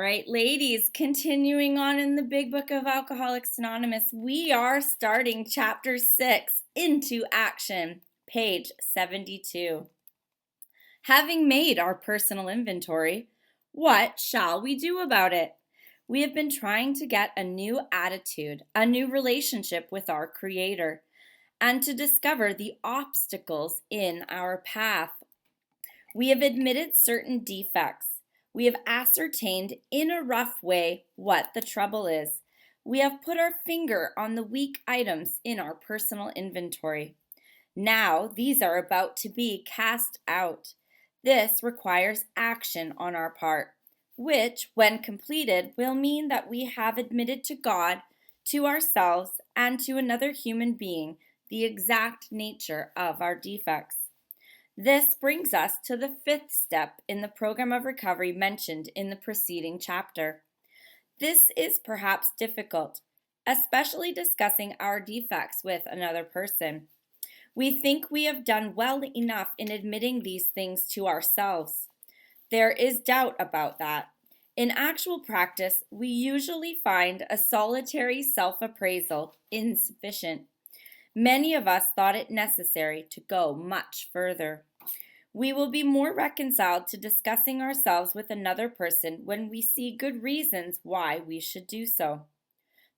right, ladies, continuing on in the Big Book of Alcoholics Anonymous, we are starting chapter 6, Into Action, page 72. Having made our personal inventory, what shall we do about it? We have been trying to get a new attitude, a new relationship with our Creator, and to discover the obstacles in our path. We have admitted certain defects. We have ascertained in a rough way what the trouble is. We have put our finger on the weak items in our personal inventory. Now these are about to be cast out. This requires action on our part, which, when completed, will mean that we have admitted to God, to ourselves, and to another human being the exact nature of our defects. This brings us to the 5th step in the program of recovery mentioned in the preceding chapter. This is perhaps difficult, especially discussing our defects with another person. We think we have done well enough in admitting these things to ourselves. There is doubt about that. In actual practice, we usually find a solitary self-appraisal insufficient. Many of us thought it necessary to go much further. We will be more reconciled to discussing ourselves with another person when we see good reasons why we should do so.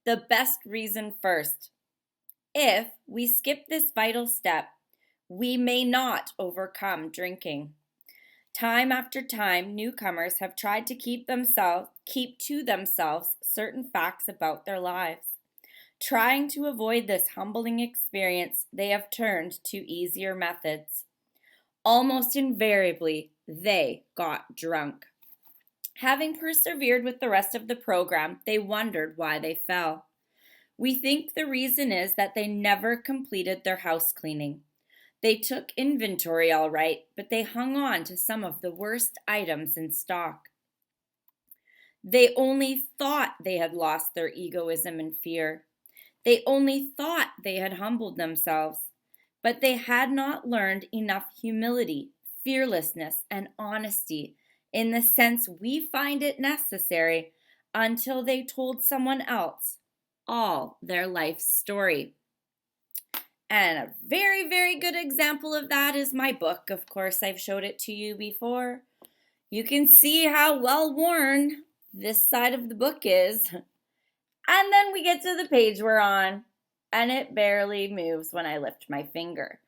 The best reason first. If we skip this vital step, we may not overcome drinking. Time after time, newcomers have tried to keep to themselves certain facts about their lives. Trying to avoid this humbling experience, they have turned to easier methods. Almost invariably, they got drunk. Having persevered with the rest of the program, they wondered why they fell. We think the reason is that they never completed their house cleaning. They took inventory all right, but they hung on to some of the worst items in stock. They only thought they had lost their egoism and fear. They only thought they had humbled themselves, but they had not learned enough humility, fearlessness, and honesty in the sense we find it necessary until they told someone else all their life's story. And a very, very good example of that is my book. Of course, I've showed it to you before. You can see how well worn this side of the book is. And then we get to the page we're on, and it barely moves when I lift my finger.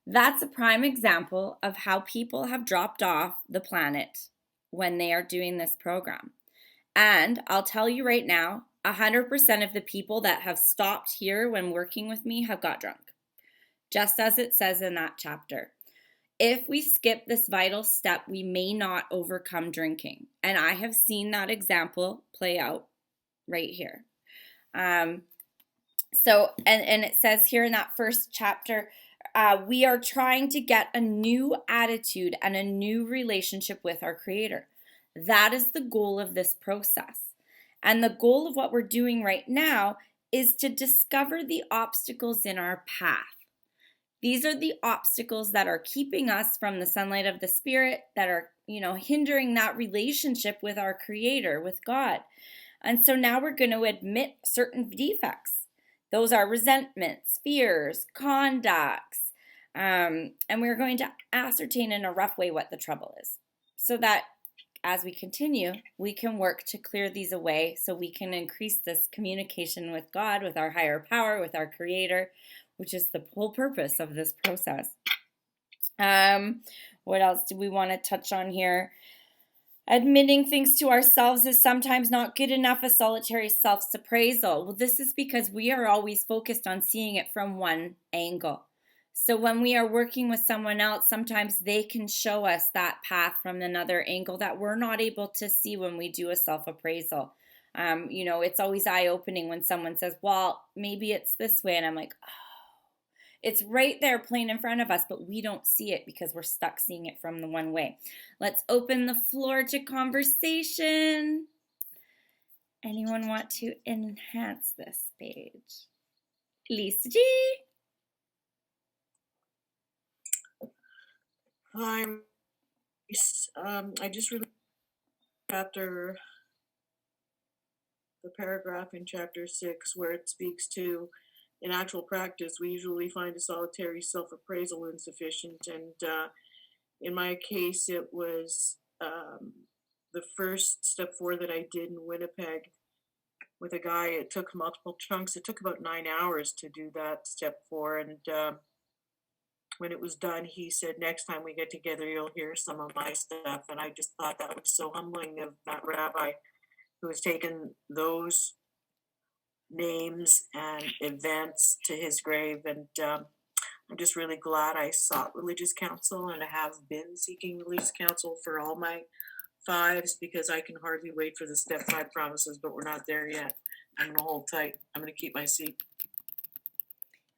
That's a prime example of how people have dropped off the planet when they are doing this program. And I'll tell you right now, 100% of the people that have stopped here when working with me have got drunk, just as it says in that chapter. If we skip this vital step, we may not overcome drinking. And I have seen that example play out right here. And it says here in that first chapter, we are trying to get a new attitude and a new relationship with our Creator. That is the goal of this process. And the goal of what we're doing right now is to discover the obstacles in our path. These are the obstacles that are keeping us from the sunlight of the Spirit, that are, hindering that relationship with our Creator, with God. And so now we're going to admit certain defects. Those are resentments, fears, conducts, and we're going to ascertain in a rough way what the trouble is, so that as we continue, we can work to clear these away so we can increase this communication with God, with our higher power, with our Creator, which is the whole purpose of this process. What else do we want to touch on here? Admitting things to ourselves is sometimes not good enough, a solitary self-appraisal. Well, this is because we are always focused on seeing it from one angle. So when we are working with someone else, sometimes they can show us that path from another angle that we're not able to see when we do a self-appraisal. It's always eye-opening when someone says, well, maybe it's this way. And I'm like, oh. It's right there plain in front of us, but we don't see it because we're stuck seeing it from the one way. Let's open the floor to conversation. Anyone want to enhance this page? Lisa G. Hi, I just read chapter the paragraph in chapter 6 where it speaks to in actual practice, we usually find a solitary self appraisal insufficient. And in my case, it was the first step 4 that I did in Winnipeg with a guy. It took multiple chunks. It took about 9 hours to do that step 4. And when it was done, he said, "Next time we get together, you'll hear some of my stuff." And I just thought that was so humbling of that rabbi who has taken those names and events to his grave. And I'm just really glad I sought religious counsel and I have been seeking religious counsel for all my fives because I can hardly wait for the step 5 promises, but we're not there yet. I'm going to hold tight. I'm going to keep my seat.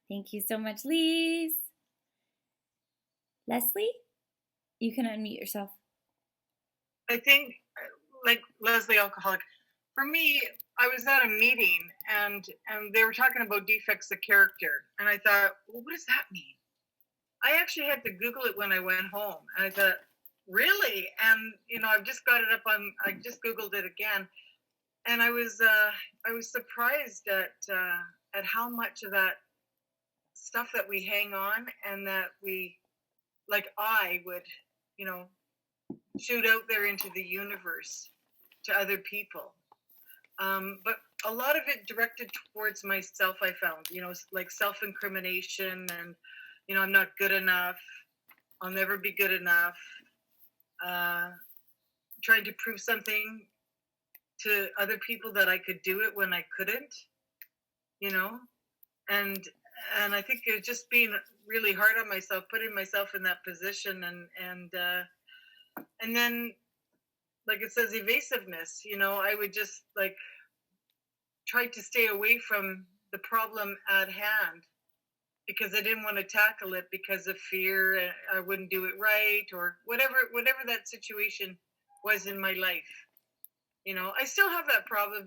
Thank you so much, Lise. Leslie, you can unmute yourself. I think, like Leslie Alcoholic, for me, I was at a meeting and they were talking about defects of character. And I thought, well, what does that mean? I actually had to Google it when I went home. And I thought, really? And, I've just got it up I just Googled it again. And I was surprised at how much of that stuff that we hang on and that we, like I would, shoot out there into the universe to other people. But a lot of it directed towards myself, I found, like self-incrimination and, I'm not good enough. I'll never be good enough. Trying to prove something to other people that I could do it when I couldn't, and I think it was just being really hard on myself, putting myself in that position and then, like it says, evasiveness, I would just like try to stay away from the problem at hand because I didn't want to tackle it because of fear. I wouldn't do it right or whatever that situation was in my life. I still have that problem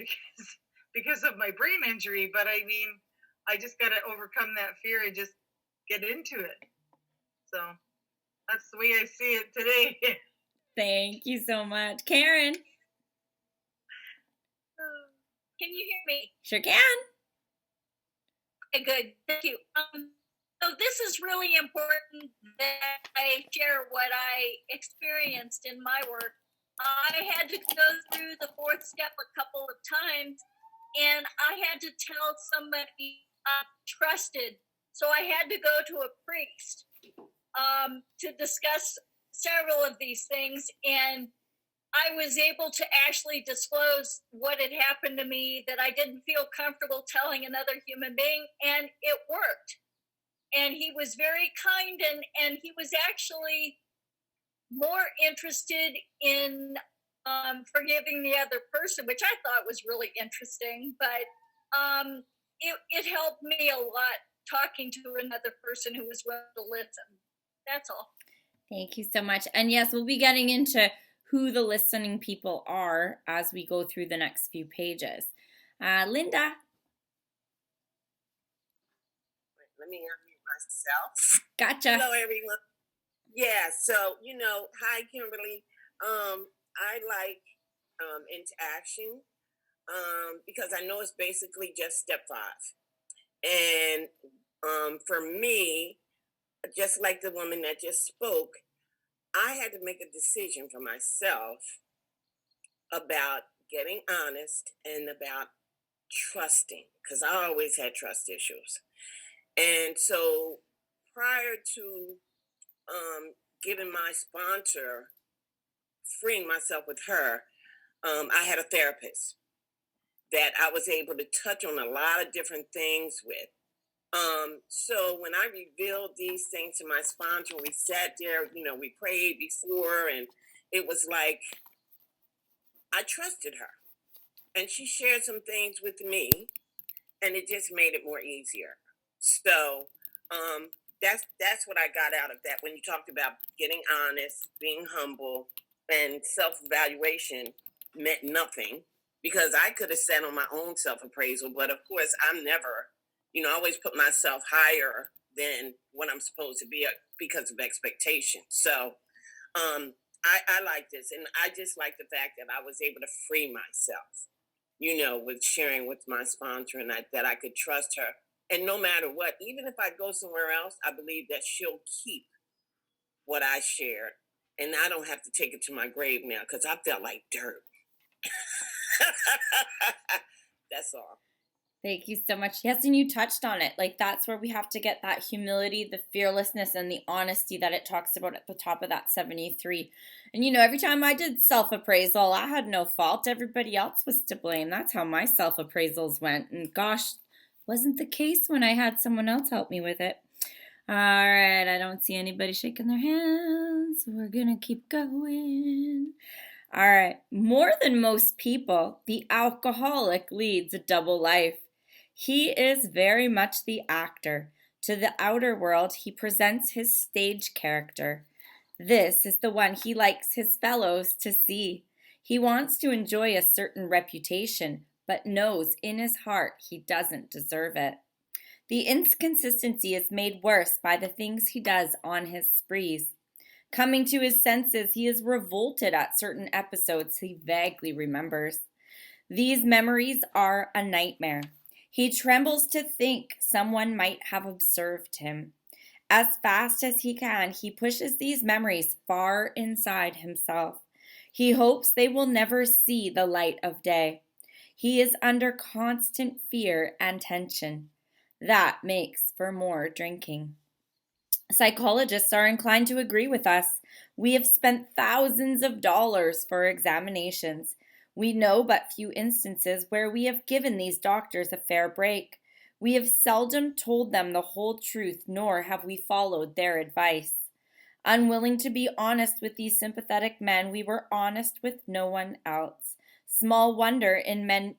because of my brain injury, but I mean, I just got to overcome that fear and just get into it. So that's the way I see it today. Thank you so much. Karen. Can you hear me? Sure can. Okay, good. Thank you. So this is really important that I share what I experienced in my work. I had to go through the 4th step a couple of times, and I had to tell somebody I trusted. So I had to go to a priest to discuss several of these things, and I was able to actually disclose what had happened to me that I didn't feel comfortable telling another human being, and it worked. And he was very kind, and he was actually more interested in forgiving the other person, which I thought was really interesting. But it helped me a lot talking to another person who was willing to listen. That's all. Thank you so much. And yes, we'll be getting into who the listening people are as we go through the next few pages. Linda. Let me unmute myself. Gotcha. Hello, everyone. Yeah, so, hi, Kimberly. I like Into Action because I know it's basically just step 5. And for me, just like the woman that just spoke, I had to make a decision for myself about getting honest and about trusting, because I always had trust issues. And so prior to giving my sponsor, freeing myself with her, I had a therapist that I was able to touch on a lot of different things with. So when I revealed these things to my sponsor, we sat there, we prayed before, and it was like I trusted her. And she shared some things with me, and it just made it more easier. So that's what I got out of that. When you talked about getting honest, being humble, and self-evaluation meant nothing, because I could have sat on my own self-appraisal, but of course I'm never, I always put myself higher than what I'm supposed to be because of expectation. So I like this, and I just like the fact that I was able to free myself. with sharing with my sponsor, and that I could trust her. And no matter what, even if I go somewhere else, I believe that she'll keep what I shared. And I don't have to take it to my grave now because I felt like dirt. That's all. Thank you so much. Yes, and you touched on it. Like, that's where we have to get that humility, the fearlessness, and the honesty that it talks about at the top of that 73. And every time I did self appraisal, I had no fault. Everybody else was to blame. That's how my self appraisals went. And gosh, wasn't the case when I had someone else help me with it. All right, I don't see anybody shaking their hands. We're going to keep going. All right, more than most people, the alcoholic leads a double life. He is very much the actor. To the outer world, he presents his stage character. This is the one he likes his fellows to see. He wants to enjoy a certain reputation, but knows in his heart he doesn't deserve it. The inconsistency is made worse by the things he does on his sprees. Coming to his senses, he is revolted at certain episodes he vaguely remembers. These memories are a nightmare. He trembles to think someone might have observed him. As fast as he can, he pushes these memories far inside himself. He hopes they will never see the light of day. He is under constant fear and tension. That makes for more drinking. Psychologists are inclined to agree with us. We have spent thousands of dollars for examinations. We know but few instances where we have given these doctors a fair break. We have seldom told them the whole truth, nor have we followed their advice. Unwilling to be honest with these sympathetic men, we were honest with no one else. Small wonder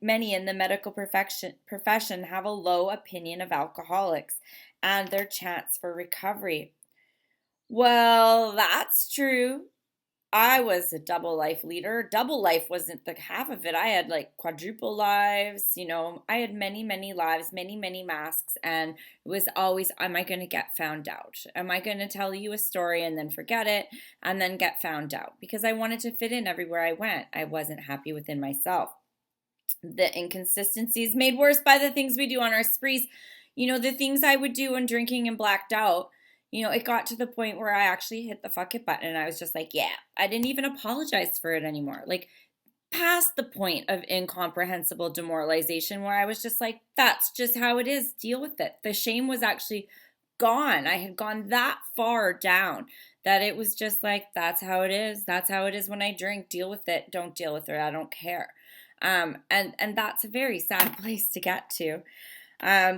many in the medical profession have a low opinion of alcoholics and their chance for recovery. Well, that's true. I was a double life leader. Double life wasn't the half of it. I had like quadruple lives. I had many, many lives, many, many masks. And it was always, am I going to get found out? Am I going to tell you a story and then forget it and then get found out? Because I wanted to fit in everywhere I went. I wasn't happy within myself. The inconsistencies made worse by the things we do on our sprees. The things I would do when drinking and blacked out. It got to the point where I actually hit the fuck it button and I was just like, yeah, I didn't even apologize for it anymore. Like, past the point of incomprehensible demoralization where I was just like, that's just how it is. Deal with it. The shame was actually gone. I had gone that far down that it was just like, that's how it is. That's how it is when I drink. Deal with it. Don't deal with it. I don't care. And that's a very sad place to get to.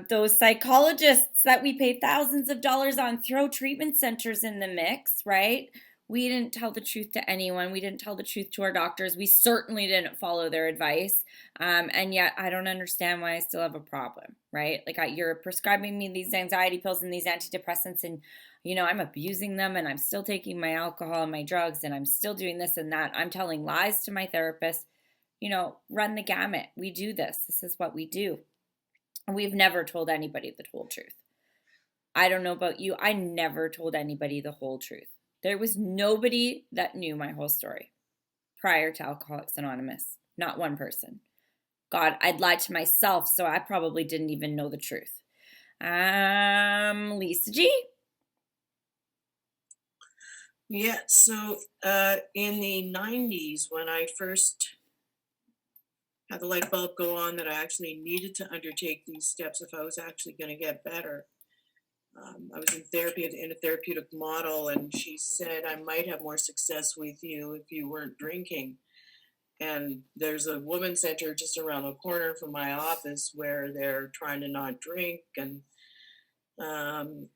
Those psychologists that we pay thousands of dollars on throw treatment centers in the mix, right? We didn't tell the truth to anyone. We didn't tell the truth to our doctors. We certainly didn't follow their advice. And yet I don't understand why I still have a problem, right? Like, you're prescribing me these anxiety pills and these antidepressants, and I'm abusing them, and I'm still taking my alcohol and my drugs, and I'm still doing this and that. I'm telling lies to my therapist. Run the gamut. We do this. This is what we do. We've never told anybody the whole truth. I don't know about you. I never told anybody the whole truth. There was nobody that knew my whole story prior to Alcoholics Anonymous. Not one person. God, I'd lied to myself, so I probably didn't even know the truth. Lisa G? Yeah, so in the 90s, when I first had the light bulb go on that I actually needed to undertake these steps if I was actually going to get better. I was in therapy in a therapeutic model, and she said I might have more success with you if you weren't drinking. And there's a women's center just around the corner from my office where they're trying to not drink. And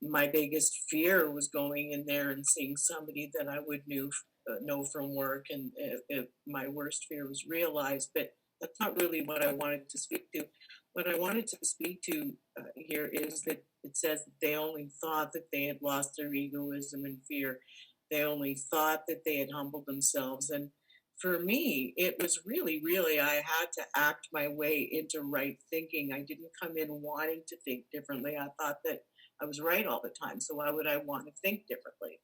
my biggest fear was going in there and seeing somebody that I would know from work, and if my worst fear was realized. But that's not really what I wanted to speak to. What I wanted to speak to here is that it says that they only thought that they had lost their egoism and fear. They only thought that they had humbled themselves. And for me, it was really, I had to act my way into right thinking. I didn't come in wanting to think differently. I thought that I was right all the time. So why would I want to think differently?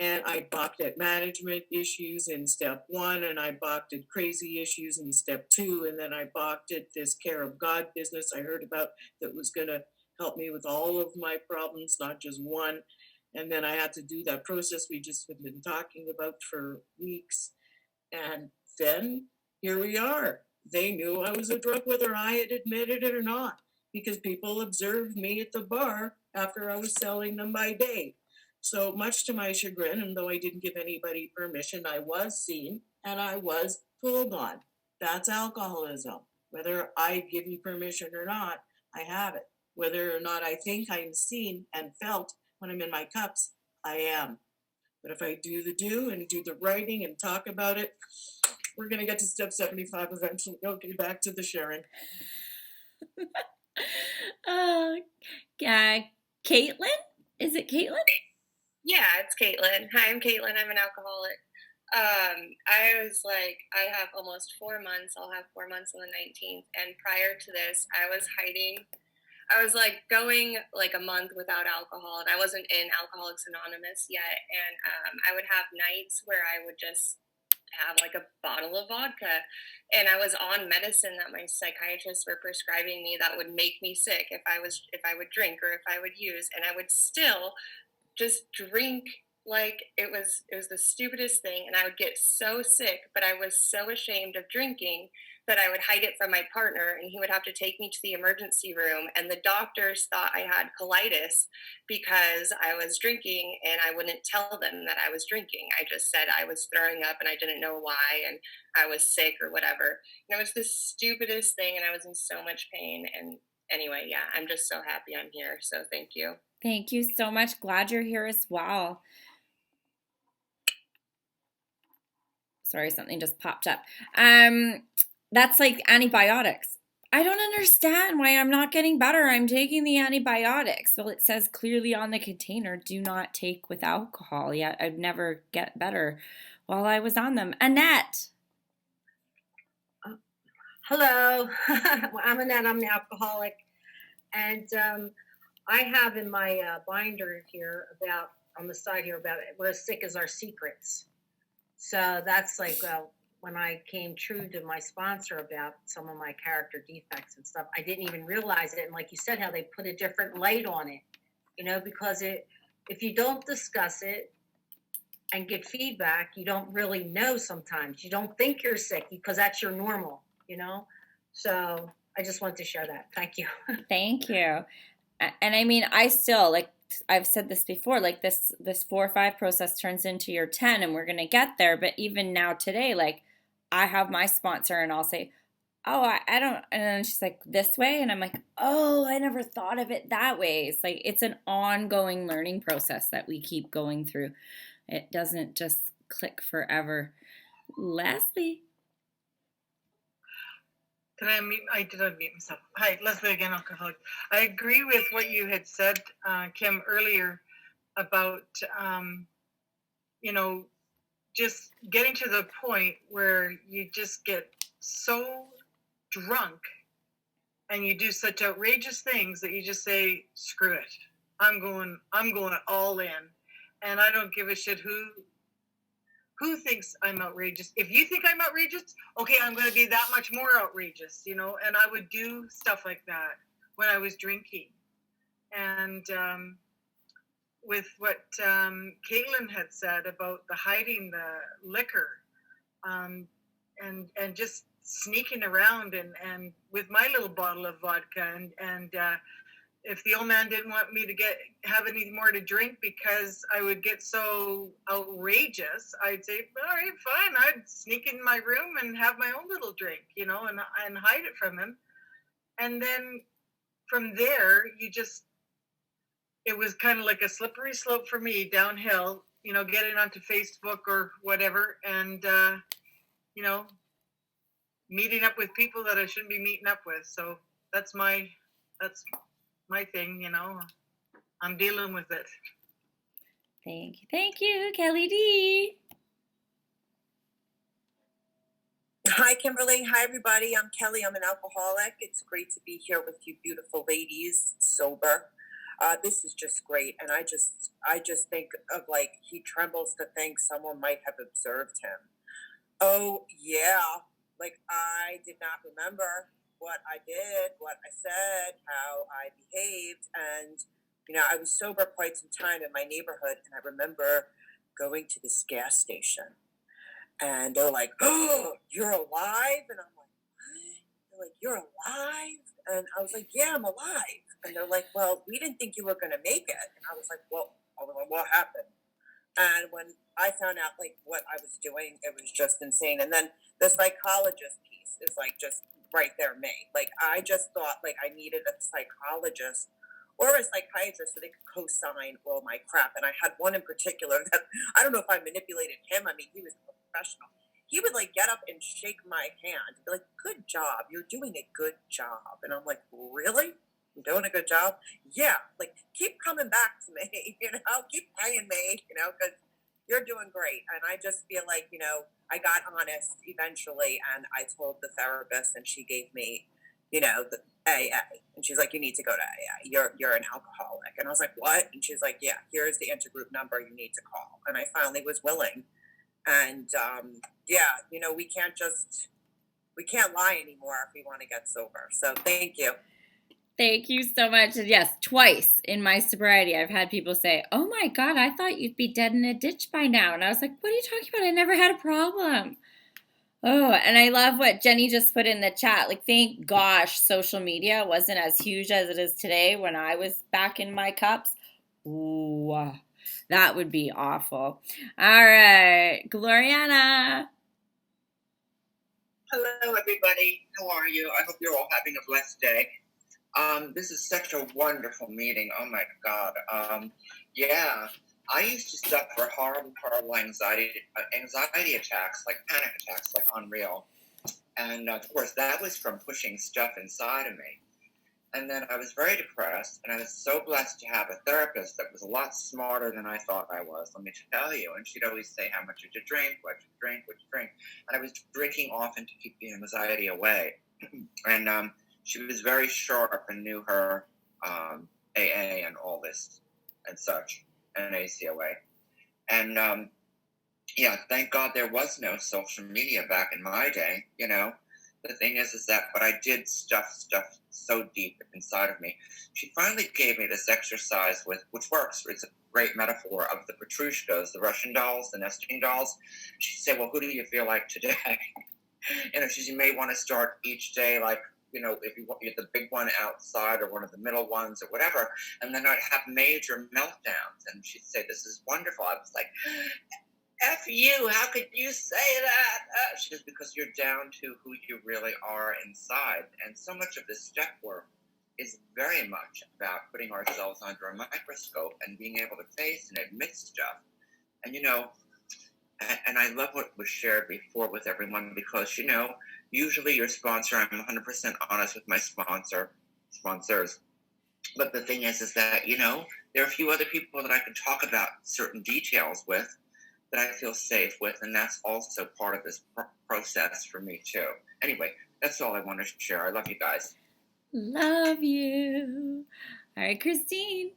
And I balked at management issues in step 1, and I balked at crazy issues in step 2, and then I balked at this care of God business I heard about that was going to help me with all of my problems, not just one. And then I had to do that process we just have been talking about for weeks. And then here we are. They knew I was a drug, whether I had admitted it or not, because people observed me at the bar after I was selling them by day. So much to my chagrin, and though I didn't give anybody permission, I was seen and I was pulled on. That's alcoholism. Whether I give you permission or not, I have it. Whether or not I think I'm seen and felt when I'm in my cups, I am. But if I do the do and do the writing and talk about it, we're going to get to step 75 eventually. Okay, back to the sharing. Caitlin? Is it Caitlin? Yeah, it's Caitlin. Hi, I'm Caitlin. I'm an alcoholic. I was like, I have almost 4 months. I'll have 4 months on the 19th. And prior to this, I was hiding. I was like going like a month without alcohol, and I wasn't in Alcoholics Anonymous yet. And I would have nights where I would just have like a bottle of vodka, and I was on medicine that my psychiatrists were prescribing me that would make me sick if I would drink or if I would use, and I would still just drink like it was the stupidest thing, and I would get so sick, but I was so ashamed of drinking that I would hide it from my partner, and he would have to take me to the emergency room, and the doctors thought I had colitis because I was drinking, and I wouldn't tell them that I was drinking. I just said I was throwing up and I didn't know why, and I was sick or whatever. And it was the stupidest thing, and I was in so much pain. And anyway, yeah, I'm just so happy I'm here, so thank you. Thank you so much. Glad you're here as well. Sorry, something just popped up. That's like antibiotics. I don't understand why I'm not getting better. I'm taking the antibiotics. Well, it says clearly on the container, do not take with alcohol. Yet I'd never get better while I was on them. Annette. Hello, I'm Annette. I'm the alcoholic, and I have in my binder here about on the side here about it. We're as sick as our secrets. So that's like when I came true to my sponsor about some of my character defects and stuff. I didn't even realize it, and like you said, how they put a different light on it, you know, because if you don't discuss it and get feedback, you don't really know. Sometimes you don't think you're sick because that's your normal. You know, so I just wanted to share that. Thank you. Thank you. And I mean, I still, like I've said this before, like this 4 or 5 process turns into your 10, and we're going to get there. But even now today, like I have my sponsor and I'll say, oh, I don't, and then she's like, this way. And I'm like, oh, I never thought of it that way. It's like, it's an ongoing learning process that we keep going through. It doesn't just click forever. Leslie. Did I unmute myself? Hi, Leslie again, alcoholic. I agree with what you had said, Kim, earlier about, you know, just getting to the point where you just get so drunk and you do such outrageous things that you just say, screw it. I'm going all in. And I don't give a shit who thinks I'm outrageous. If you think I'm outrageous, okay, I'm going to be that much more outrageous, you know. And I would do stuff like that when I was drinking. And with what Caitlin had said about the hiding the liquor, and just sneaking around and with my little bottle of vodka and if the old man didn't want me to have any more to drink because I would get so outrageous, I'd say, all right, fine. I'd sneak in my room and have my own little drink, you know, and hide it from him. And then from there, it was kind of like a slippery slope for me downhill, you know, getting onto Facebook or whatever. And, you know, meeting up with people that I shouldn't be meeting up with. So that's my thing, you know. I'm dealing with it. Thank you, Kelly D. Hi, Kimberly. Hi, everybody. I'm Kelly. I'm an alcoholic. It's great to be here with you beautiful ladies, sober. This is just great. And I just think of like, he trembles to think someone might have observed him. Oh, yeah. Like, I did not remember what I did, what I said, how I behaved. And, I was sober quite some time in my neighborhood. And I remember going to this gas station. And they're like, "Oh, you're alive?" And I'm like, "What?" They're like, "You're alive?" And I was like, "Yeah, I'm alive." And they're like, "Well, we didn't think you were going to make it." And I was like, "Well, what happened?" And when I found out like what I was doing, it was just insane. And then the psychologist piece is like just right there, me. Like, I just thought like I needed a psychologist or a psychiatrist so they could co-sign all my crap. And I had one in particular that I don't know if I manipulated him. I mean, he was a professional. He would like get up and shake my hand and be like, "Good job. You're doing a good job." And I'm like, "Really? I'm doing a good job?" "Yeah, like keep coming back to me, keep paying me, because you're doing great." And I just feel like, I got honest eventually and I told the therapist and she gave me, the AA. And she's like, "You need to go to AA. You're an alcoholic." And I was like, "What?" And she's like, "Yeah, here's the intergroup number you need to call." And I finally was willing. And yeah, we can't lie anymore if we want to get sober. So thank you. Thank you so much. And yes, twice in my sobriety, I've had people say, "Oh my God, I thought you'd be dead in a ditch by now." And I was like, "What are you talking about? I never had a problem." Oh, and I love what Jenny just put in the chat. Like, thank gosh, social media wasn't as huge as it is today when I was back in my cups. Ooh, that would be awful. All right, Gloriana. Hello, everybody. How are you? I hope you're all having a blessed day. This is such a wonderful meeting. Oh my God. Yeah, I used to suffer horrible anxiety attacks, like panic attacks, like unreal. And of course, that was from pushing stuff inside of me. And then I was very depressed, and I was so blessed to have a therapist that was a lot smarter than I thought I was, let me tell you. And she'd always say, "How much did you drink? What you drink? What you drink?" And I was drinking often to keep the anxiety away. And she was very sharp and knew her AA and all this and such, and ACOA. And yeah, thank God there was no social media back in my day, The thing is that, but I did stuff so deep inside of me. She finally gave me this exercise which works. It's a great metaphor of the Petrushkas, the Russian dolls, the nesting dolls. She said, "Well, who do you feel like today?" She said, "You may want to start each day like, if you want the big one outside or one of the middle ones or whatever." And then I'd have major meltdowns. And she'd say, "This is wonderful." I was like, "F you, how could you say that?" She says, "Because you're down to who you really are inside." And so much of this step work is very much about putting ourselves under a microscope and being able to face and admit stuff. And, and I love what was shared before with everyone because, usually your sponsor, I'm 100% honest with my sponsors. But the thing is that, there are a few other people that I can talk about certain details with that I feel safe with, and that's also part of this process for me too. Anyway, that's all I want to share. I love you guys. Love you. All right, Christine.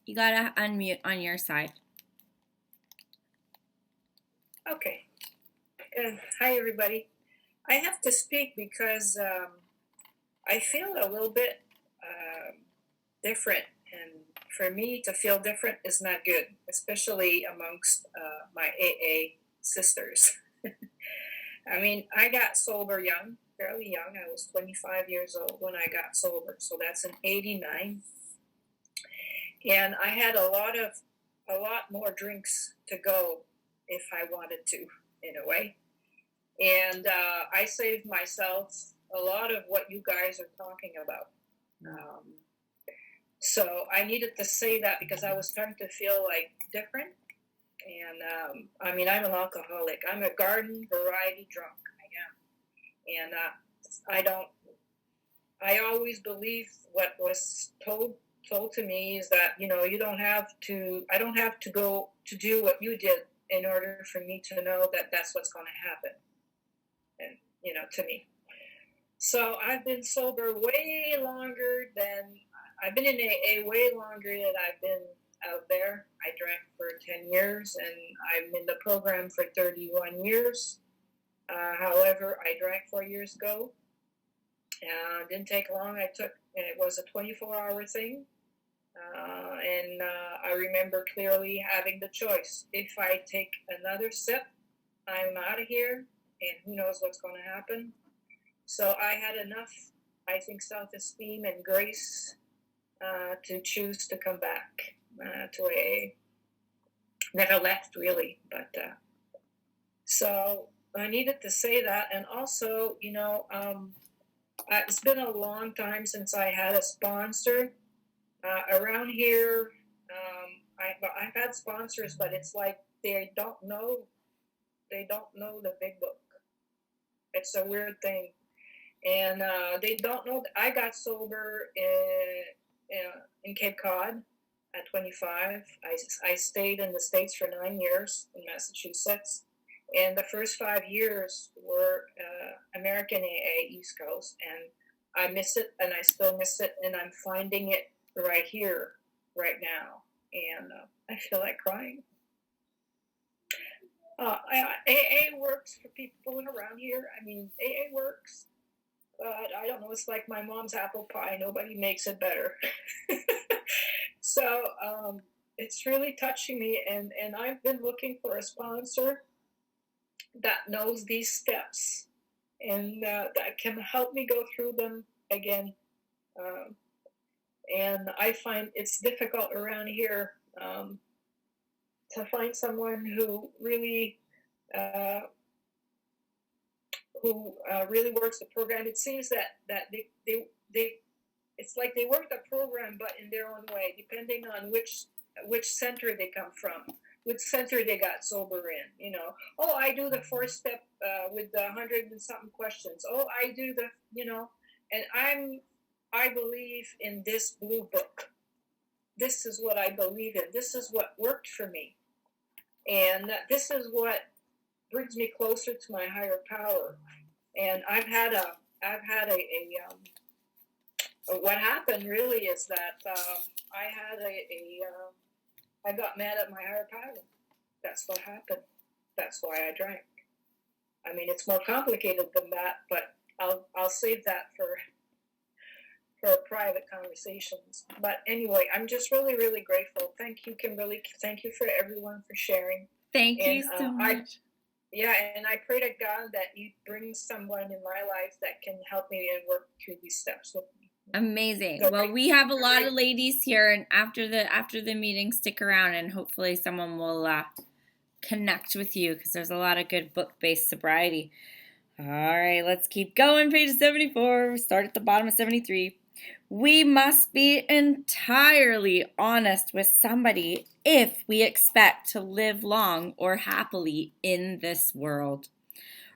You gotta unmute on your side. Okay. Hi, everybody. I have to speak because I feel a little bit different, and for me to feel different is not good, especially amongst my AA sisters. I mean, I got sober young, fairly young. I was 25 years old when I got sober, so that's in '89. And I had a lot more drinks to go if I wanted to, in a way. And I saved myself a lot of what you guys are talking about. So I needed to say that because I was starting to feel like different. And I mean, I'm an alcoholic. I'm a garden variety drunk. I am. And I always believed what was told to me is that, I don't have to go to do what you did in order for me to know that that's what's going to happen. And, to me. So I've been sober way longer than I've been in AA way longer than I've been out there. I drank for 10 years and I'm in the program for 31 years. However, I drank 4 years ago. Didn't take long. It was a 24-hour thing. And I remember clearly having the choice. If I take another sip, I'm out of here, and who knows what's going to happen. So I had enough, I think, self-esteem and grace to choose to come back to AA. Never left, really, but so I needed to say that. And also, it's been a long time since I had a sponsor. Around here, I've had sponsors, but it's like they don't know the big book. It's a weird thing, and they don't know that I got sober in Cape Cod at 25. I stayed in the States for 9 years in Massachusetts, and the first 5 years were American AA East Coast, and I miss it, and I still miss it, and I'm finding it right here, right now, and I feel like crying. AA works for people around here. I mean, AA works, but I don't know. It's like my mom's apple pie. Nobody makes it better. So it's really touching me, and I've been looking for a sponsor that knows these steps and that can help me go through them again. And I find it's difficult around here to find someone who really works the program. It seems that they it's like they work the program, but in their own way, depending on which center they come from, which center they got sober in. Oh, I do the 4-step with the 100 and something questions. Oh, I do the and I believe in this blue book. This is what I believe in. This is what worked for me. And this is what brings me closer to my higher power. And what happened really is that I got mad at my higher power. That's what happened. That's why I drank. I mean, it's more complicated than that, but I'll save that for private conversations. But anyway, I'm just really, really grateful. Thank you, Kimberly. Thank you for everyone for sharing. Thank you so much. And I pray to God that you bring someone in my life that can help me and work through these steps with me. Amazing. Well, we have a lot of ladies here, and after the meeting, stick around, and hopefully someone will connect with you, because there's a lot of good book-based sobriety. All right, let's keep going. Page 74. Start at the bottom of 73. We must be entirely honest with somebody if we expect to live long or happily in this world.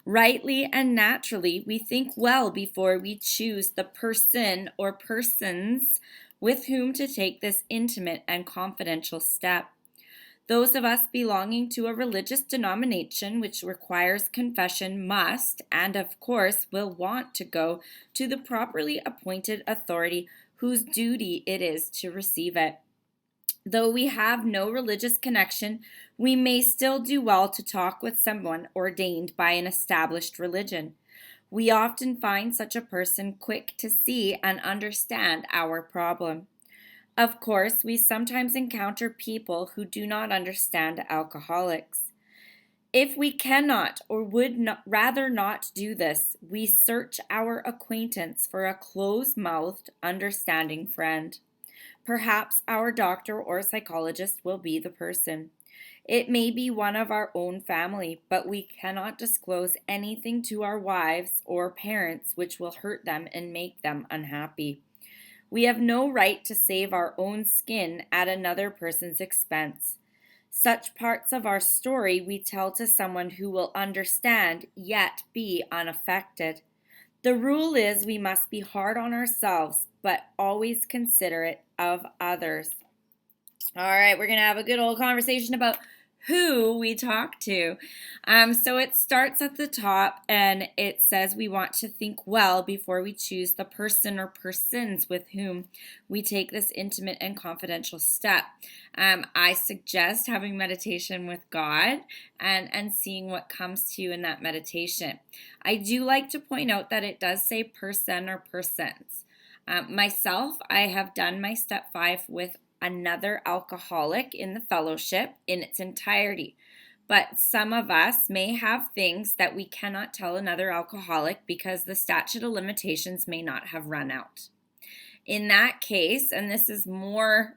Rightly and naturally, we think well before we choose the person or persons with whom to take this intimate and confidential step. Those of us belonging to a religious denomination which requires confession must, and of course will want to go to the properly appointed authority whose duty it is to receive it. Though we have no religious connection, we may still do well to talk with someone ordained by an established religion. We often find such a person quick to see and understand our problem. Of course, we sometimes encounter people who do not understand alcoholics. If we cannot or would rather not do this, we search our acquaintance for a close-mouthed, understanding friend. Perhaps our doctor or psychologist will be the person. It may be one of our own family, but we cannot disclose anything to our wives or parents which will hurt them and make them unhappy. We have no right to save our own skin at another person's expense. Such parts of our story we tell to someone who will understand, yet be unaffected. The rule is we must be hard on ourselves, but always considerate of others. All right, we're going to have a good old conversation about who we talk to. So it starts at the top and it says we want to think well before we choose the person or persons with whom we take this intimate and confidential step. I suggest having meditation with God and seeing what comes to you in that meditation. I do like to point out that it does say person or persons. Myself, I have done my step 5 with another alcoholic in the fellowship in its entirety. But some of us may have things that we cannot tell another alcoholic because the statute of limitations may not have run out. In that case, and this is more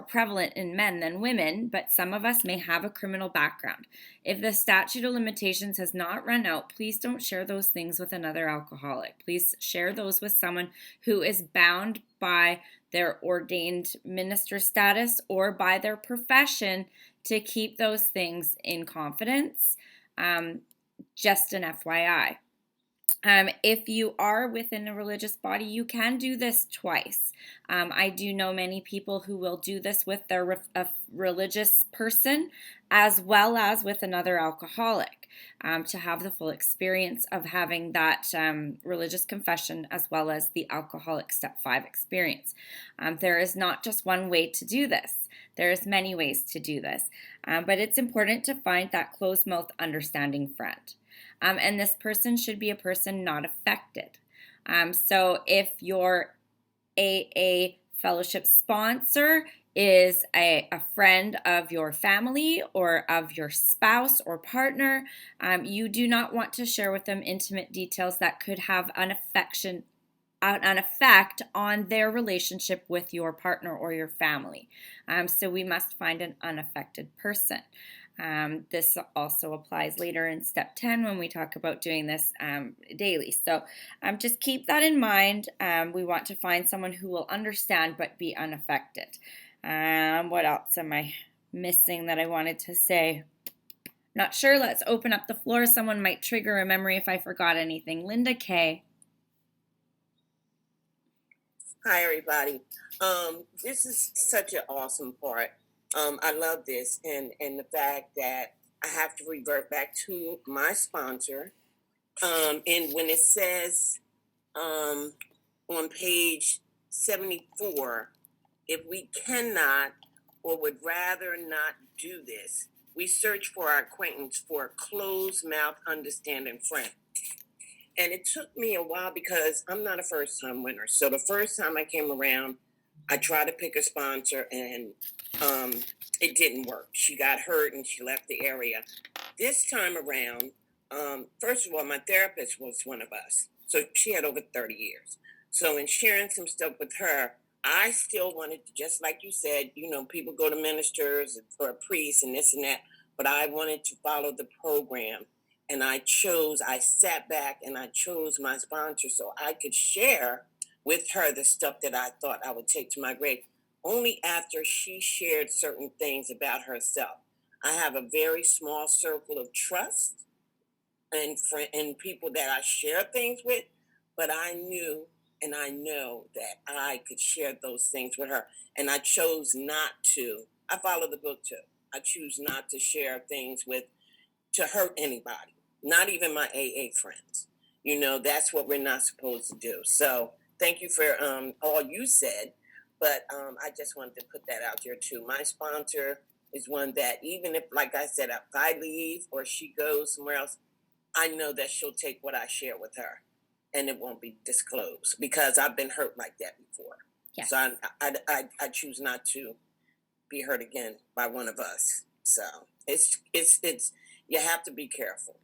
prevalent in men than women, but some of us may have a criminal background. If the statute of limitations has not run out, please don't share those things with another alcoholic. Please share those with someone who is bound by their ordained minister status or by their profession to keep those things in confidence. Just an FYI. If you are within a religious body, you can do this twice. I do know many people who will do this with their religious person as well as with another alcoholic to have the full experience of having that religious confession as well as the alcoholic step 5 experience. There is not just one way to do this. There's many ways to do this, but it's important to find that closed-mouth understanding friend. And this person should be a person not affected. So if your AA fellowship sponsor is a friend of your family or of your spouse or partner, you do not want to share with them intimate details that could have an effect on their relationship with your partner or your family. So we must find an unaffected person. This also applies later in step 10 when we talk about doing this daily. So just keep that in mind. We want to find someone who will understand but be unaffected. What else am I missing that I wanted to say? Not sure. Let's open up the floor. Someone might trigger a memory if I forgot anything. Linda Kay. Hi, everybody. This is such an awesome part. I love this and the fact that I have to revert back to my sponsor. And when it says on page 74, if we cannot or would rather not do this, we search for our acquaintance for a closed-mouth understanding friend. And it took me a while because I'm not a first-time winner. So the first time I came around, I tried to pick a sponsor and it didn't work. She got hurt and she left the area. This time around, first of all, my therapist was one of us. So she had over 30 years. So in sharing some stuff with her, I still wanted to, just like you said, people go to ministers or a priest and this and that, but I wanted to follow the program. And I sat back and I chose my sponsor so I could share with her the stuff that I thought I would take to my grave. Only after she shared certain things about herself. I have a very small circle of trust and people that I share things with, but I knew and I know that I could share those things with her. And I chose not to. I follow the book too. I choose not to share things to hurt anybody, not even my AA friends. That's what we're not supposed to do. So thank you for all you said. But I just wanted to put that out there too. My sponsor is one that even if, like I said, if I leave or she goes somewhere else, I know that she'll take what I share with her and it won't be disclosed because I've been hurt like that before. Yes. So I choose not to be hurt again by one of us. So it's you have to be careful.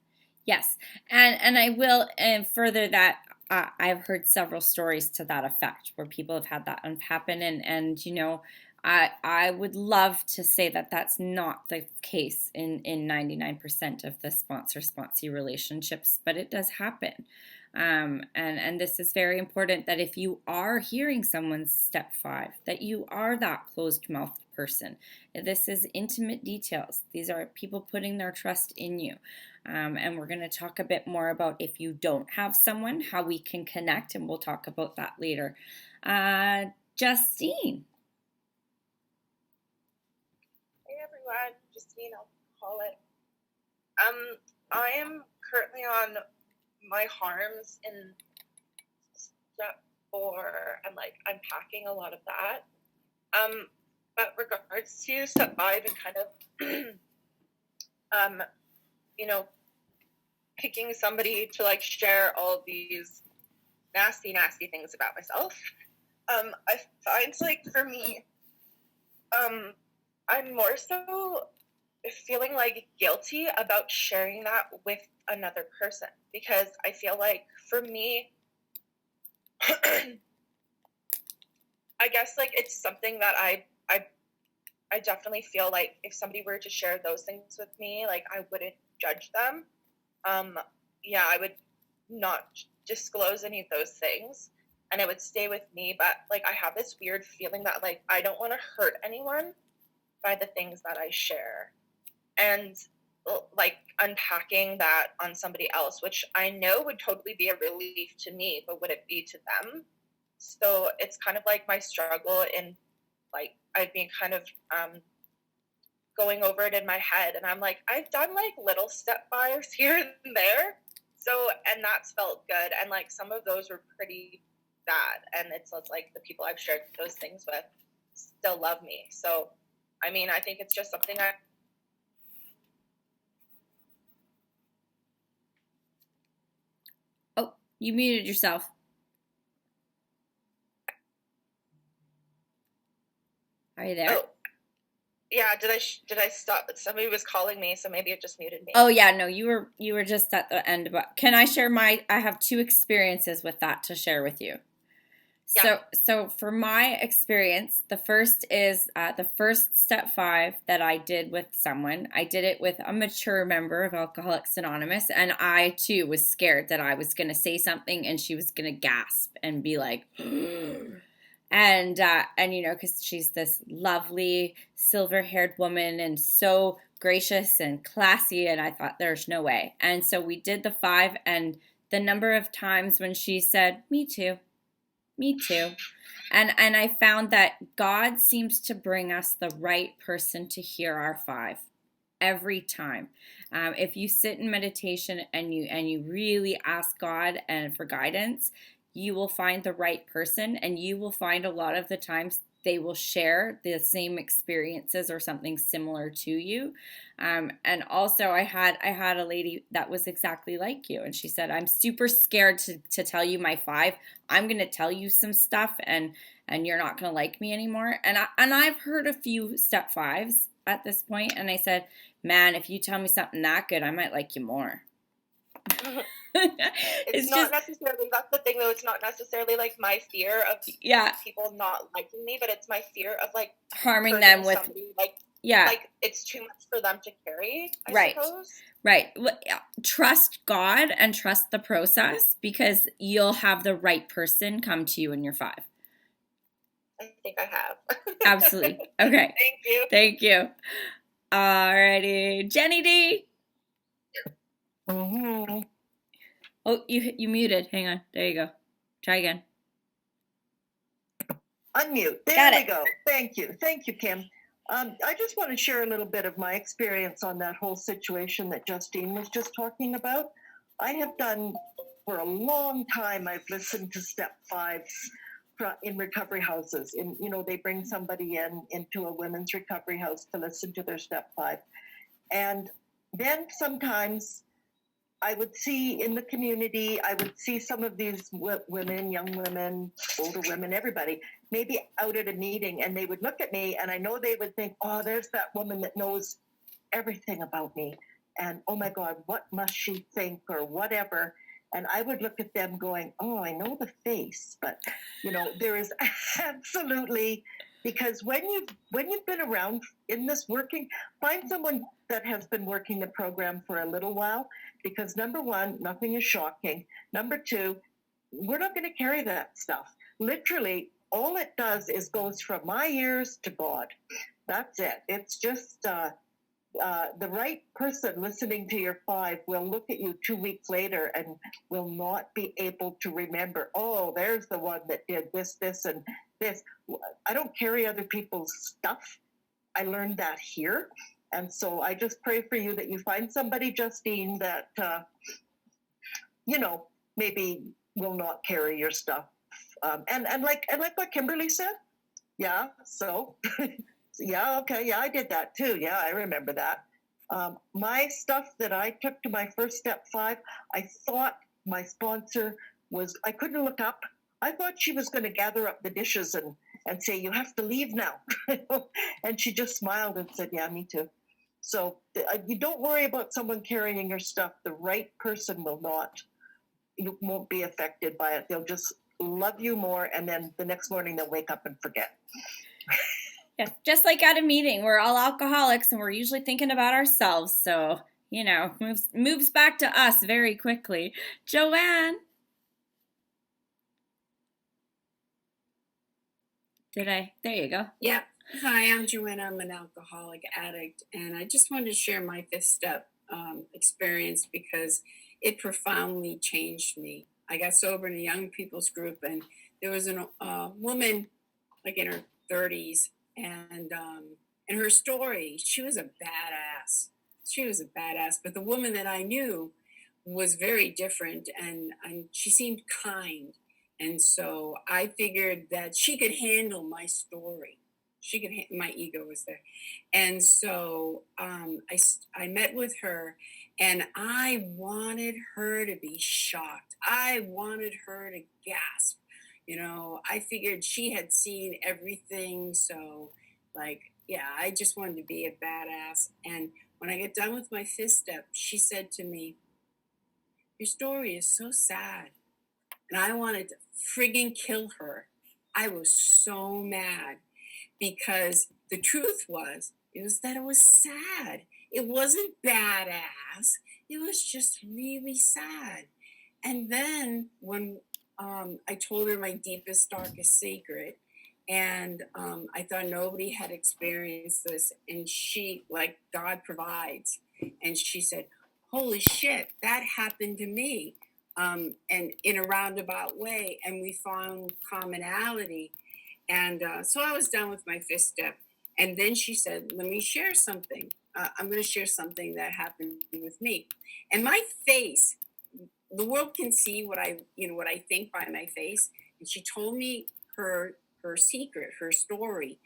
Yes, and I will further that. I've heard several stories to that effect where people have had that happen, and I would love to say that that's not the case in 99% of the sponsor-sponsee relationships, but it does happen. And this is very important that if you are hearing someone's step 5, that you are that closed-mouthed person. This is intimate details. These are people putting their trust in you. And we're going to talk a bit more about if you don't have someone, how we can connect, and we'll talk about that later. Justine. Hey everyone, Justine. I'll call it. I am currently on my harms in step 4. I'm like unpacking a lot of that. But regards to step 5 and kind of, you know, picking somebody to like share all these nasty things about myself. I find like for me, I'm more so feeling like guilty about sharing that with another person, because I feel like for me, I guess like it's something that I definitely feel like if somebody were to share those things with me, like I wouldn't judge them. Yeah, I would not disclose any of those things and it would stay with me. But like I have this weird feeling that like I don't want to hurt anyone by the things that I share. And like unpacking that on somebody else, which I know would totally be a relief to me, but would it be to them? So it's kind of like my struggle in like I've been kind of going over it in my head, and I'm like, I've done like little step 5s here and there, so and that's felt good, and like some of those were pretty bad, and it's like the people I've shared those things with still love me. So I mean, I think it's just something Oh, you muted yourself. Are you there? Oh, yeah. Did I stop? Somebody was calling me, so maybe it just muted me. Oh yeah, no, you were just at the end. But can I share I have 2 experiences with that to share with you. Yeah. So for my experience, the first is the first step 5 that I did with someone. I did it with a mature member of Alcoholics Anonymous, and I too was scared that I was going to say something and she was going to gasp and be like, and you know, because she's this lovely silver-haired woman and so gracious and classy, and I thought there's no way. And so we did the 5, and the number of times when she said, "Me too. Me too." And I found that God seems to bring us the right person to hear our 5 every time. If you sit in meditation and you really ask God and for guidance, you will find the right person, and you will find a lot of the times they will share the same experiences or something similar to you. And also I had a lady that was exactly like you, and she said, "I'm super scared to tell you my 5. I'm going to tell you some stuff and you're not going to like me anymore." And I've heard a few step 5s at this point, and I said, "Man, if you tell me something that good, I might like you more." It's not necessarily, that's the thing though, it's not necessarily like my fear of people not liking me, but it's my fear of like harming them with somebody, like it's too much for them to carry, I suppose. Right. Trust God and trust the process, because you'll have the right person come to you in your 5. I think I have. Absolutely. Okay. Thank you. Alrighty. Jenny D. Mm-hmm. Oh, you muted. Hang on. There you go. Try again. Unmute. There we go. Thank you, Kim. I just want to share a little bit of my experience on that whole situation that Justine was just talking about. I have done for a long time. I've listened to step 5s in recovery houses. They bring somebody into a women's recovery house to listen to their step 5, and then sometimes I would see in the community, I would see some of these women, young women, older women, everybody, maybe out at a meeting, and they would look at me, and I know they would think, "Oh, there's that woman that knows everything about me, and oh my God, what must she think," or whatever. And I would look at them going, "Oh, I know the face," but there is absolutely, because when you've been around in this working, find someone that has been working the program for a little while, because number 1, nothing is shocking. Number 2, we're not going to carry that stuff. Literally, all it does is goes from my ears to God. That's it. It's just the right person listening to your 5 will look at you 2 weeks later and will not be able to remember, "Oh, there's the one that did this, and this." I don't carry other people's stuff. I learned that here. And so I just pray for you that you find somebody, Justine, that, maybe will not carry your stuff. And like what Kimberly said. Yeah. So, yeah. Okay. Yeah, I did that too. Yeah, I remember that. My stuff that I took to my first step 5, I thought my sponsor I couldn't look up. I thought she was going to gather up the dishes and say, you have to leave now. And she just smiled and said, yeah, me too. So you don't worry about someone carrying your stuff. The right person you won't be affected by it. They'll just love you more. And then the next morning they'll wake up and forget. Yes, just like at a meeting, we're all alcoholics and we're usually thinking about ourselves. So, moves back to us very quickly. Joanne. There you go. Yep. Hi, I'm Joanna. I'm an alcoholic addict, and I just wanted to share my 5th step experience because it profoundly changed me. I got sober in a young people's group, and there was a woman like in her 30s, and in her story, she was a badass. But the woman that I knew was very different, and she seemed kind. And so I figured that she could handle my story. My ego was there. And so I met with her, and I wanted her to be shocked. I wanted her to gasp. I figured she had seen everything. So I just wanted to be a badass. And when I got done with my 5th step, she said to me, your story is so sad. And I wanted to friggin' kill her. I was so mad because the truth was that it was sad. It wasn't badass. It was just really sad. And then when I told her my deepest, darkest secret, and I thought nobody had experienced this, and she, like God provides, and she said, holy shit, that happened to me. And in a roundabout way, and we found commonality. And so I was done with my 5th step. And then she said, let me share something. I'm going to share something that happened with me. And my face, the world can see what I think by my face. And she told me her secret, her story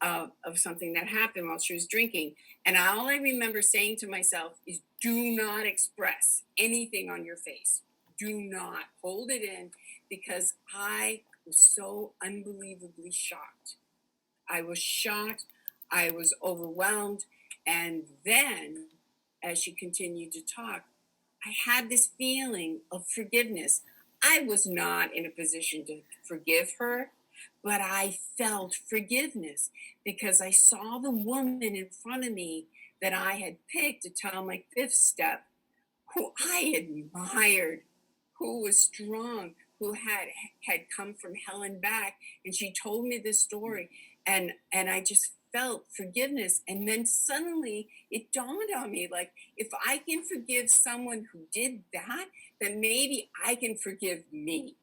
of something that happened while she was drinking. And all I remember saying to myself is, do not express anything on your face. Do not hold it in, because I was so unbelievably shocked. I was shocked. I was overwhelmed. And then, as she continued to talk, I had this feeling of forgiveness. I was not in a position to forgive her, but I felt forgiveness because I saw the woman in front of me that I had picked to tell my 5th step, who I admired, who was strong, who had come from hell and back. And she told me this story, and I just felt forgiveness. And then suddenly it dawned on me, like, if I can forgive someone who did that, then maybe I can forgive me.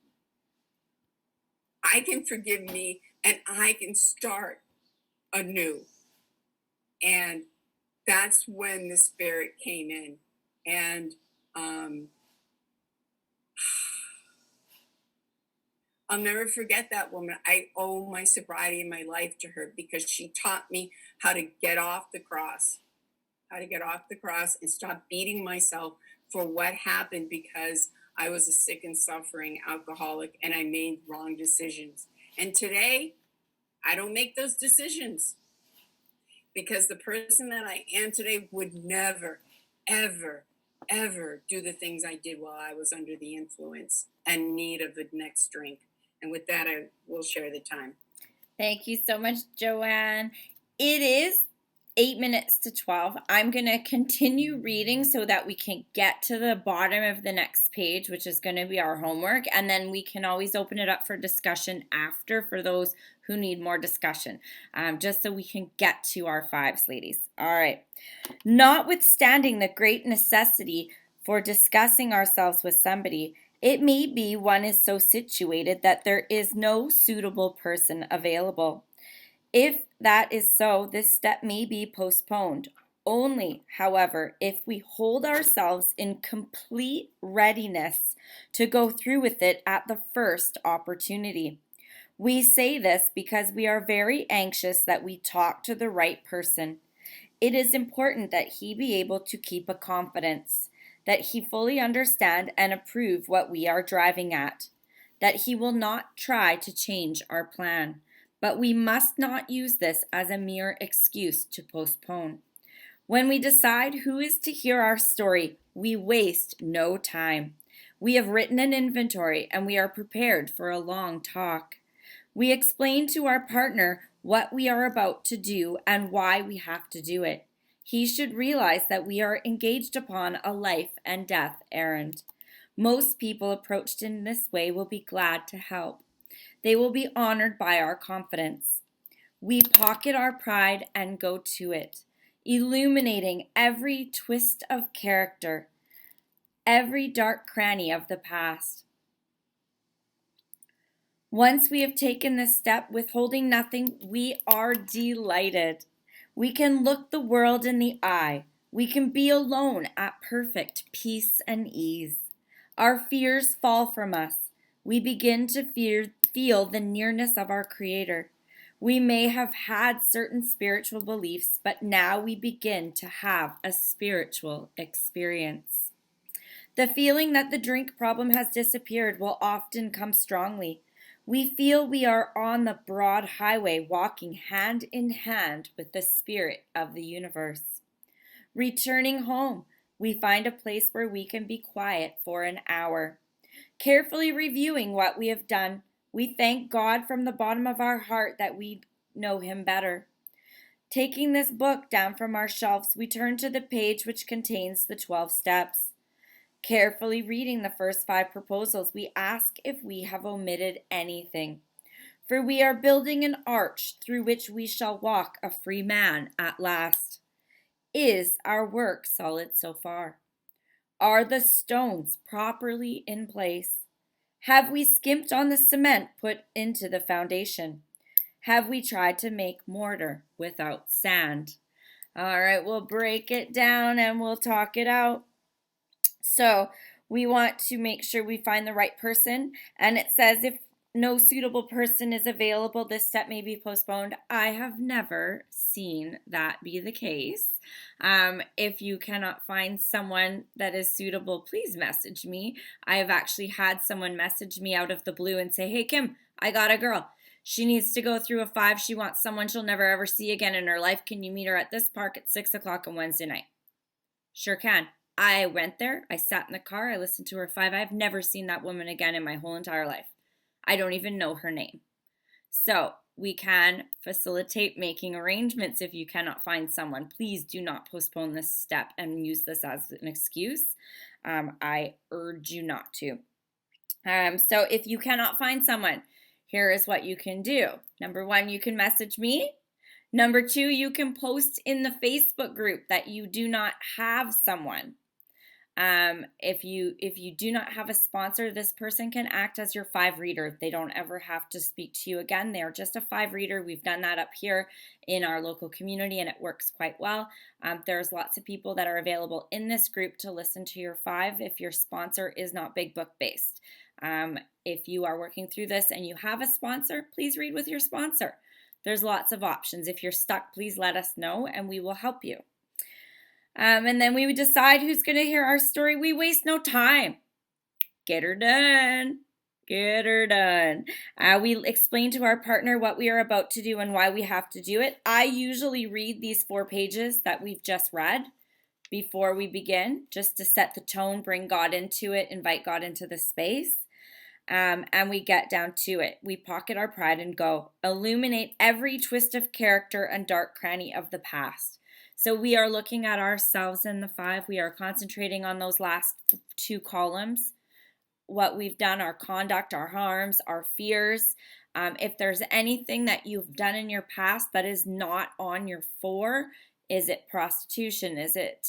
I can forgive me, and I can start anew. And that's when the Spirit came in. And I'll never forget that woman. I owe my sobriety and my life to her because she taught me how to get off the cross, and stop beating myself for what happened because I was a sick and suffering alcoholic and I made wrong decisions. And today, I don't make those decisions because the person that I am today would never, ever, ever do the things I did while I was under the influence and need of the next drink. And with that, I will share the time. Thank you so much, Joanne. It is 8 minutes to 12. I'm going to continue reading so that we can get to the bottom of the next page, which is going to be our homework. And then we can always open it up for discussion after for those who need more discussion, just so we can get to our 5s, ladies. All right. Notwithstanding the great necessity for discussing ourselves with somebody, it may be one is so situated that there is no suitable person available. If that is so, this step may be postponed, only, however, if we hold ourselves in complete readiness to go through with it at the first opportunity. We say this because we are very anxious that we talk to the right person. It is important that he be able to keep a confidence, that he fully understand and approve what we are driving at, that he will not try to change our plan. But we must not use this as a mere excuse to postpone. When we decide who is to hear our story, we waste no time. We have written an inventory and we are prepared for a long talk. We explain to our partner what we are about to do and why we have to do it. He should realize that we are engaged upon a life and death errand. Most people approached in this way will be glad to help. They will be honored by our confidence. We pocket our pride and go to it, illuminating every twist of character, every dark cranny of the past. Once we have taken this step, withholding nothing, we are delighted. We can look the world in the eye. We can be alone at perfect peace and ease. Our fears fall from us. We begin to feel the nearness of our Creator. We may have had certain spiritual beliefs, but now we begin to have a spiritual experience. The feeling that the drink problem has disappeared will often come strongly. We feel we are on the broad highway walking hand in hand with the spirit of the universe. Returning home, we find a place where we can be quiet for an hour. Carefully reviewing what we have done, we thank God from the bottom of our heart that we know Him better. Taking this book down from our shelves, we turn to the page which contains the 12 steps. Carefully reading the first 5 proposals, we ask if we have omitted anything. For we are building an arch through which we shall walk a free man at last. Is our work solid so far? Are the stones properly in place? Have we skimped on the cement put into the foundation? Have we tried to make mortar without sand? All right, we'll break it down and we'll talk it out. So we want to make sure we find the right person. And it says if no suitable person is available, this step may be postponed. I have never seen that be the case. If you cannot find someone that is suitable, please message me. I have actually had someone message me out of the blue and say, hey, Kim, I got a girl. She needs to go through a 5. She wants someone she'll never ever see again in her life. Can you meet her at this park at 6 o'clock on Wednesday night? Sure can. I went there. I sat in the car. I listened to her 5. I've never seen that woman again in my whole entire life. I don't even know her name. So we can facilitate making arrangements if you cannot find someone. Please do not postpone this step and use this as an excuse. I urge you not to. So if you cannot find someone, here is what you can do. Number 1, you can message me. Number 2, you can post in the Facebook group that you do not have someone. If you do not have a sponsor, this person can act as your 5 reader. They don't ever have to speak to you again. They're just a 5 reader. We've done that up here in our local community and it works quite well. There's lots of people that are available in this group to listen to your 5 if your sponsor is not Big Book based. If you are working through this and you have a sponsor, please read with your sponsor. There's lots of options. If you're stuck, please let us know and we will help you. And then we would decide who's going to hear our story. We waste no time. Get her done. Get her done. We explain to our partner what we are about to do and why we have to do it. I usually read these 4 pages that we've just read before we begin, just to set the tone, bring God into it, invite God into the space. And we get down to it. We pocket our pride and go. Illuminate every twist of character and dark cranny of the past. So we are looking at ourselves in the 5. We are concentrating on those last 2 columns. What we've done, our conduct, our harms, our fears. If there's anything that you've done in your past that is not on your 4, is it prostitution? Is it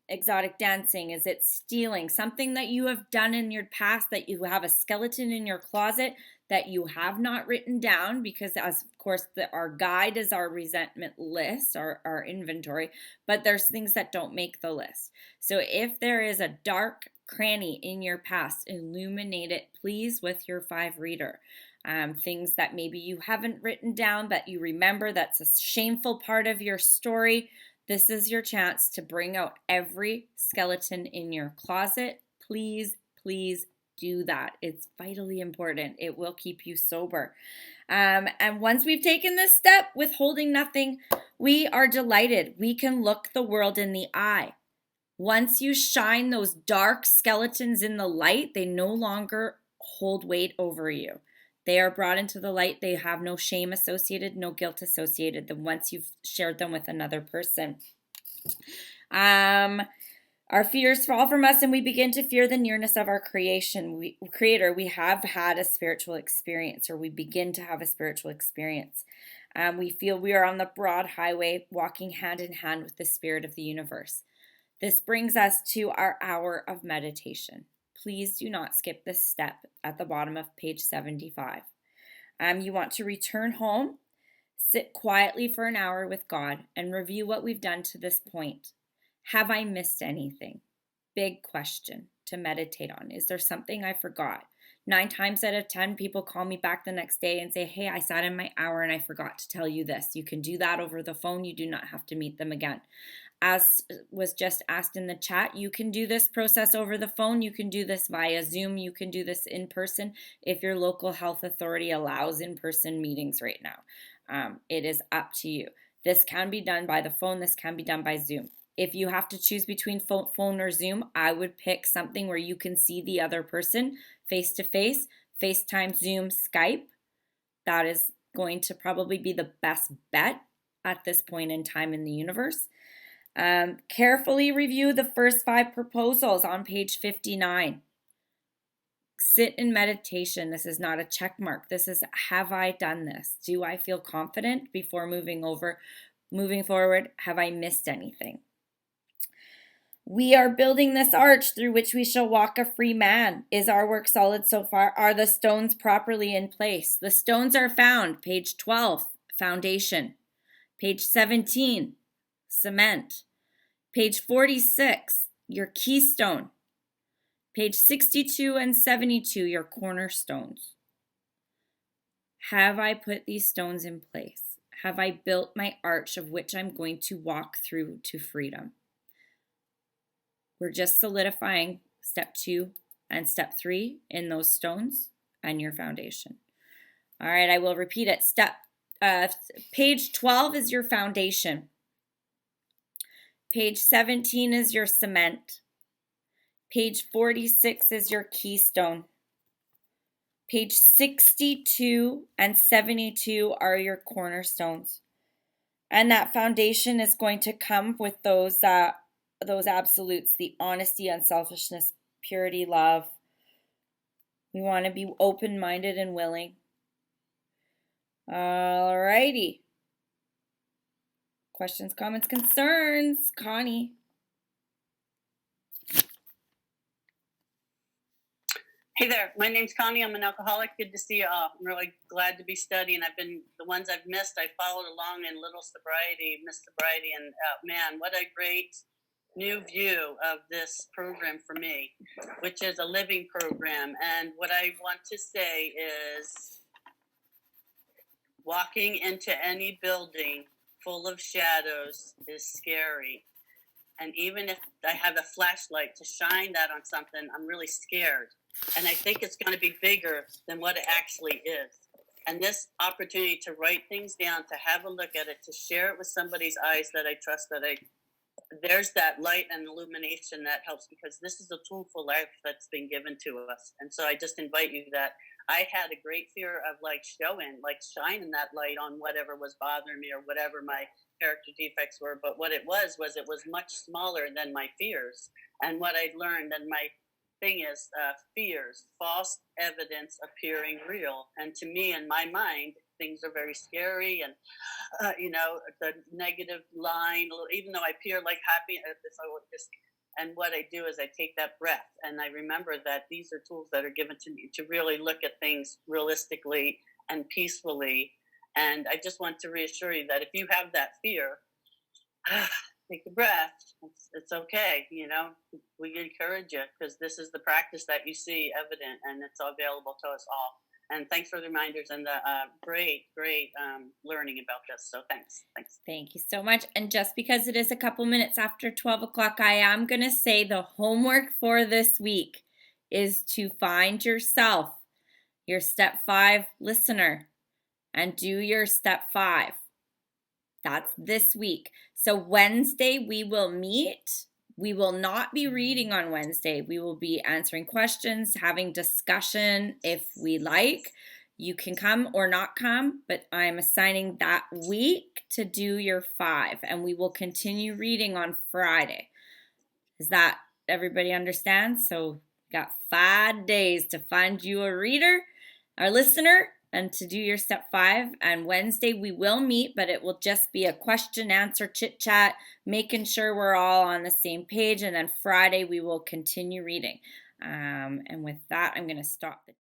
exotic dancing? Is it stealing? Something that you have done in your past that you have a skeleton in your closet that you have not written down, because as of course our guide is our resentment list, our inventory, but there's things that don't make the list. So if there is a dark cranny in your past, illuminate it please with your 5 reader. Things that maybe you haven't written down but you remember that's a shameful part of your story. This is your chance to bring out every skeleton in your closet. Please, please do that. It's vitally important. It will keep you sober. And once we've taken this step with holding nothing, we are delighted. We can look the world in the eye. Once you shine those dark skeletons in the light, they no longer hold weight over you. They are brought into the light. They have no shame associated, no guilt associated them once you've shared them with another person. Our fears fall from us and we begin to fear the nearness of our creator. We have had a spiritual experience, or we begin to have a spiritual experience. We feel we are on the broad highway, walking hand in hand with the spirit of the universe. This brings us to our hour of meditation. Please do not skip this step at the bottom of page 75. You want to return home, sit quietly for an hour with God, and review what we've done to this point. Have I missed anything? Big question to meditate on. Is there something I forgot? 9 times out of 10, people call me back the next day and say, hey, I sat in my hour and I forgot to tell you this. You can do that over the phone. You do not have to meet them again. As was just asked in the chat, you can do this process over the phone. You can do this via Zoom. You can do this in person if your local health authority allows in-person meetings right now. It is up to you. This can be done by the phone. This can be done by Zoom. If you have to choose between phone or Zoom, I would pick something where you can see the other person face-to-face, FaceTime, Zoom, Skype. That is going to probably be the best bet at this point in time in the universe. Carefully review the first 5 proposals on page 59. Sit in meditation. This is not a check mark. This is, have I done this? Do I feel confident before moving forward? Have I missed anything? We are building this arch through which we shall walk a free man. Is our work solid so far? Are the stones properly in place? The stones are found. Page 12, foundation. Page 17, cement. Page 46, your keystone. Page 62 and 72, your cornerstones. Have I put these stones in place? Have I built my arch of which I'm going to walk through to freedom? We're just solidifying step 2 and step 3 in those stones and your foundation. All right, I will repeat it. Page 12 is your foundation. Page 17 is your cement. Page 46 is your keystone. Page 62 and 72 are your cornerstones. And that foundation is going to come with those absolutes, the honesty, unselfishness, purity, love. We want to be open-minded and willing. All righty. Questions, comments, concerns? Connie. Hey there, my name's Connie. I'm an alcoholic. Good to see you all. I'm really glad to be studying. The ones I've missed, I followed along in Little Sobriety, Miss Sobriety, and man, what a great new view of this program for me, which is a living program. And what I want to say is walking into any building full of shadows is scary. And even if I have a flashlight to shine that on something, I'm really scared. And I think it's going to be bigger than what it actually is. And this opportunity to write things down, to have a look at it, to share it with somebody's eyes that I trust, there's that light and illumination that helps, because this is a tool for life that's been given to us. And so I just invite you that I had a great fear of shining that light on whatever was bothering me or whatever my character defects were. But what it was much smaller than my fears. And what I learned, and my thing is fears, false evidence appearing real. And to me, in my mind, things are very scary, and the negative line, even though I appear like happy, And what I do is I take that breath and I remember that these are tools that are given to me to really look at things realistically and peacefully. And I just want to reassure you that if you have that fear, take a breath. It's okay. You know, we encourage you because this is the practice that you see evident and it's available to us all. And thanks for the reminders and the great learning about this. So thanks. Thank you so much. And just because it is a couple minutes after 12 o'clock, I am going to say the homework for this week is to find yourself, your step 5 listener, and do your step 5. That's this week. So Wednesday we will meet. We will not be reading on Wednesday. We will be answering questions, having discussion if we like. You can come or not come, but I'm assigning that week to do your 5, and we will continue reading on Friday. Is that everybody understands? So got 5 days to find you a reader, a listener, and to do your step 5. And Wednesday we will meet, but it will just be a question, answer, chit chat, making sure we're all on the same page. And then Friday we will continue reading. And with that, I'm going to stop the